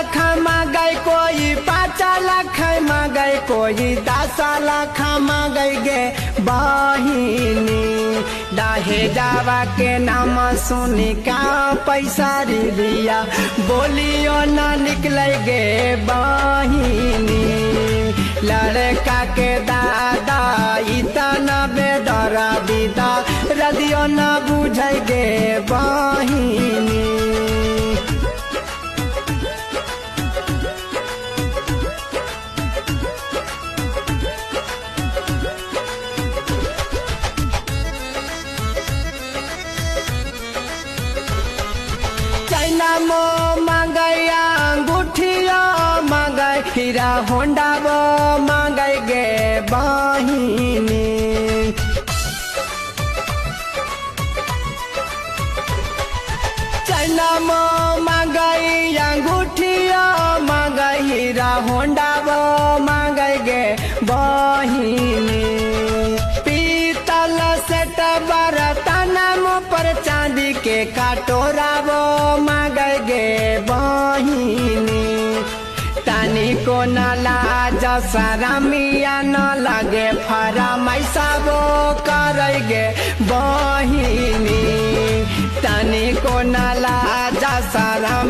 लाख मांगे कोई 5 लाख मांगे कोई 10 लाख मांगे गे बहिनी डाहे जावा के नाम सुनी का पैसा रिया बोलियो ना निकले गे बहिनी लड़का के दादा इतना बेदरा विदा रदियो ना बुझे गे बहिनी मो मांगे अंगूठिया मांगे हीरा होंडा वो मांगे गे बहिनी चैना मो मांगे अंगूठिया मांगे हीरा होंडा वो मांगे गे बहिनी पीतल सेट बर्तन पर चांदी के कटोरा वो मांगे गे बहिनी तानी को न लाज शरमिया न लगे फरमाइशा वो करे गे बहिनी तानी को न लाज शरम